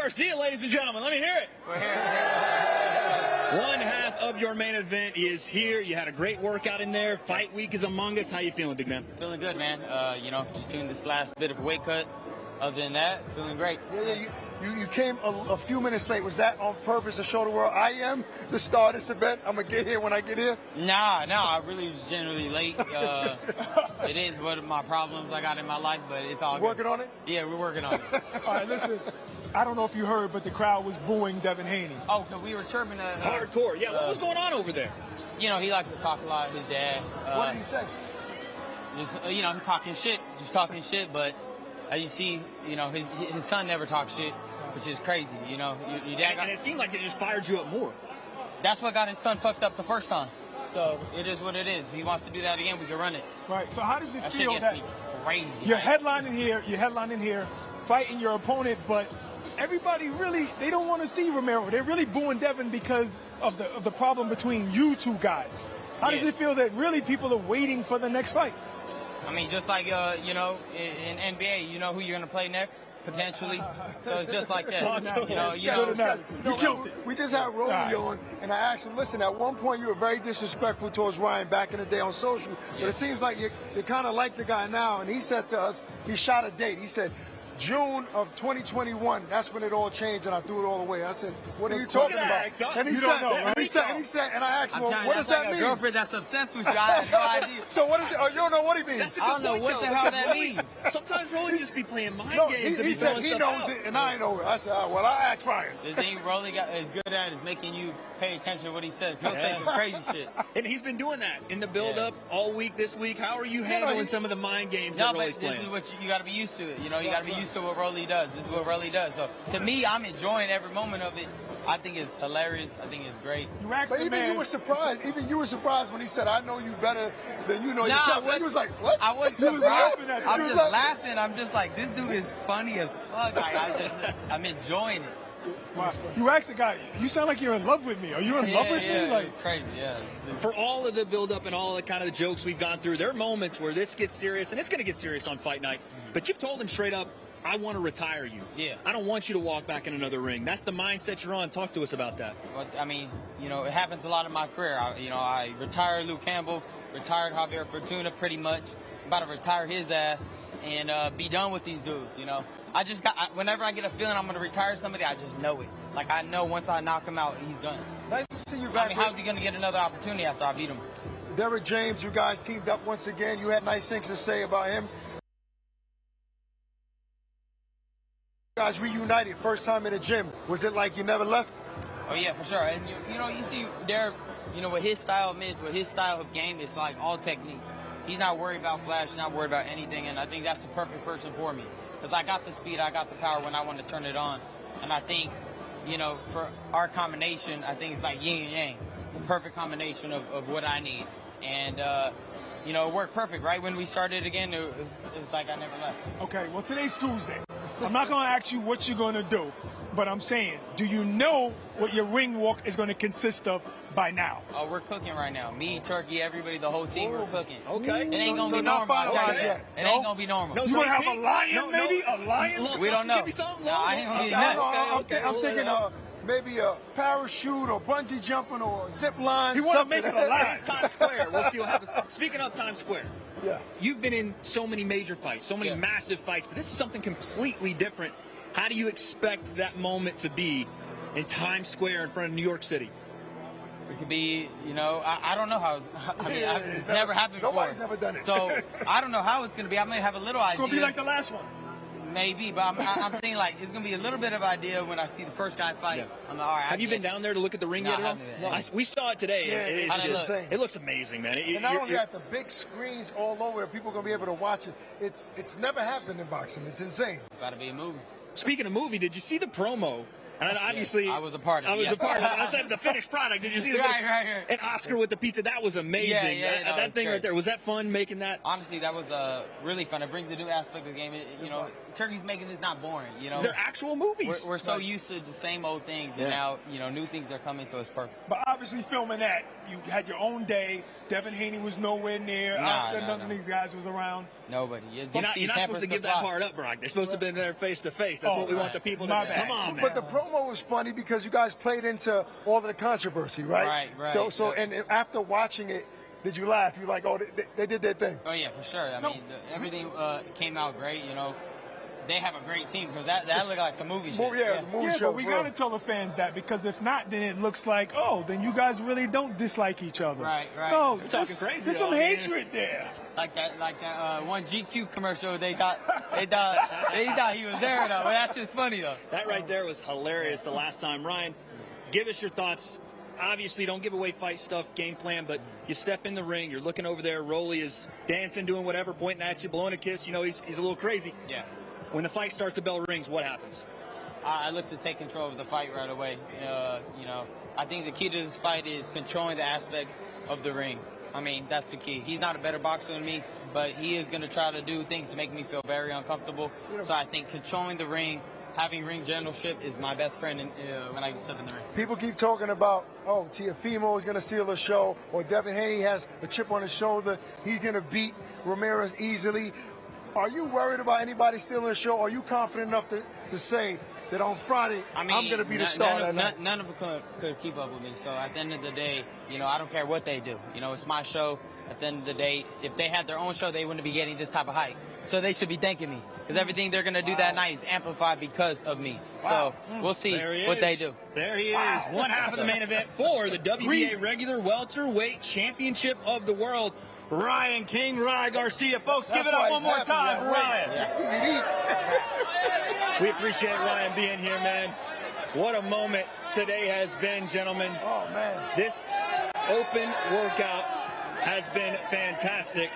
Garcia, ladies and gentlemen. Let me hear it. We're here. One half of your main event is here. You had a great workout in there. Fight week is among us. How you feeling, big man? Feeling good, man. Just doing this last bit of a weight cut. Other than that, feeling great. You came a few minutes late. Was that on purpose to show the world I am the star of this event? I'm going to get here when I get here? Nah, I really was generally late. It is one of my problems I got in my life, but it's all good. Working on it? Yeah, we're working on it. All right, listen. I don't know if you heard, but the crowd was booing Devin Haney. Oh, because we were chirping hardcore. Yeah, what was going on over there? You know, he likes to talk a lot, his dad. What did he say? Just, talking shit, but as you see, his son never talks shit, which is crazy, Your dad and it seemed like it just fired you up more. That's what got his son fucked up the first time. So it is what it is. If he wants to do that again, we can run it. Right. So how does it feel shit that gets me crazy? You're headlining here, fighting your opponent, but everybody really, they don't want to see Romero. They're really booing Devin because of the problem between you two guys. How does it feel that really people are waiting for the next fight? I mean, just like, in NBA, you know who you're going to play next, potentially. So it's just like that. We just had Rolly on, and I asked him, listen, at one point you were very disrespectful towards Ryan back in the day on social, but it seems like you kind of like the guy now, and he said to us, he shot a date. He said, June of 2021, that's when it all changed, and I threw it all away. I said, what are you talking about? And he said, and I asked him, well, what does that mean? A girlfriend that's obsessed with you, I have no idea. So what is it? Oh, you don't know what he means? I don't know what the hell that means. Sometimes Rolly just be playing mind games. He said he knows it, and I know it. I said, well, I asked Ryan. The thing Rolly is good at is making you pay attention to what he says. He'll say some crazy shit. And he's been doing that in the build-up all week this week. How are you handling some of the mind games that Rolly's playing? This is what you got to be used to it. You got to be used to what Rolly does. This is what Rolly does. So to me, I'm enjoying every moment of it. I think it's hilarious. I think it's great. But even you were surprised. Even you were surprised when he said, "I know you better than you know yourself." He was like, "What?" I wasn't surprised. I'm just laughing. I'm just like, this dude is funny as fuck. I'm enjoying it. Wow. You asked the guy, you sound like you're in love with me. Are you in love with me? Like, it's crazy, For all of the build-up and all the kind of the jokes we've gone through, there are moments where this gets serious, and it's going to get serious on fight night. But you've told him straight up, I want to retire you. Yeah. I don't want you to walk back in another ring. That's the mindset you're on. Talk to us about that. But, I mean, it happens a lot in my career. I retired Luke Campbell, retired Javier Fortuna pretty much. I'm about to retire his ass and be done with these dudes, whenever I get a feeling I'm going to retire somebody, I just know it. Like, I know once I knock him out, he's done. Nice to see you back. I mean, how's he going to get another opportunity after I beat him? Derrick James, you guys teamed up once again. You had nice things to say about him. You guys reunited, first time in the gym. Was it like you never left? Oh, yeah, for sure. And, you see Derrick, with his style of with his style of game, it's like all technique. He's not worried about flash, he's not worried about anything, and I think that's the perfect person for me. Because I got the speed, I got the power when I want to turn it on. And I think, for our combination, I think it's like yin and yang. It's the perfect combination of what I need. And, it worked perfect. Right when we started again, it's like I never left. Okay, well, today's Tuesday. I'm not going to ask you what you're going to do, but I'm saying, do you know what your ring walk is going to consist of by now? Oh, we're cooking right now. Me, Turkey, everybody, the whole team, we're cooking. Okay. It ain't going to be normal. It ain't going to be normal. You want to have a lion, maybe? A lion? We don't know. I ain't going to get nothing. I'm thinking maybe a parachute or bungee jumping or zip line. You want to make it alive. It's Times Square. We'll see what happens. Speaking of Times Square, you've been in so many major fights, so many massive fights, but this is something completely different. How do you expect that moment to be in Times Square in front of New York City? It could be, I don't know how. It's never happened before. Nobody's ever done it. So I don't know how it's going to be. I may have a little idea. It's going to be like the last one. Maybe, but I'm saying it's going to be a little bit of idea when I see the first guy fight. I'm like, all right. Have you been down there to look at the ring yet? No. We saw it today. It looks amazing, man. And not only that, the big screens all over, people are going to be able to watch it. It's never happened in boxing. It's insane. It's got to be a movie. Speaking of movie, did you see the promo And obviously, I was a part of it. I was a part of it. I said the finished product. Did you see the right. And Oscar with the pizza, that was amazing. Yeah, that thing right there. Was that fun making that? Honestly, that was really fun. It brings a new aspect of the game. Turkey's making this not boring. They're actual movies. We're so used to the same old things, and now new things are coming, so it's perfect. But obviously, filming that, you had your own day. Devin Haney was nowhere near. Oscar, none of these guys was around. Nobody. You're not supposed to give that part up, Brock. They're supposed to have been there face to face. That's what we want the people to do. Come on, man. But the promo was funny because you guys played into all of the controversy, right? Right. So and after watching it, did you laugh? You like, oh, they did their thing. Oh yeah, for sure. I mean, everything came out great. They have a great team because that looked like some movie shit. Yeah, it was a movie show. But we got to tell the fans that, because if not, then it looks like, then you guys really don't dislike each other. Right. No, you're talking crazy. There's some hatred there. Like that one GQ commercial. They thought he was there though. But that's just funny though. That right there was hilarious the last time. Ryan, give us your thoughts. Obviously, don't give away fight stuff, game plan, but you step in the ring, you're looking over there, Rolly is dancing, doing whatever, pointing at you, blowing a kiss. He's a little crazy. Yeah. When the fight starts, the bell rings, what happens? I look to take control of the fight right away. I think the key to this fight is controlling the aspect of the ring. I mean, that's the key. He's not a better boxer than me, but he is going to try to do things to make me feel very uncomfortable. So I think controlling the ring, having ring generalship is my best friend when I step in the ring. People keep talking about, Tiafimo is going to steal the show, or Devin Haney has a chip on his shoulder. He's going to beat Ramirez easily. Are you worried about anybody stealing the show? Are you confident enough to say that on Friday, I'm going to be the star that night? None of them could keep up with me. So at the end of the day, I don't care what they do. It's my show. At the end of the day, if they had their own show, they wouldn't be getting this type of hype. So they should be thanking me, because everything they're going to do that night is amplified because of me. So we'll see what they do. There he is. One half of the main event for the WBA regular welterweight championship of the world. Ryan Garcia. Folks, give it up one more time for Ryan. We appreciate Ryan being here, man. What a moment today has been, gentlemen. Oh, man. This open workout has been fantastic.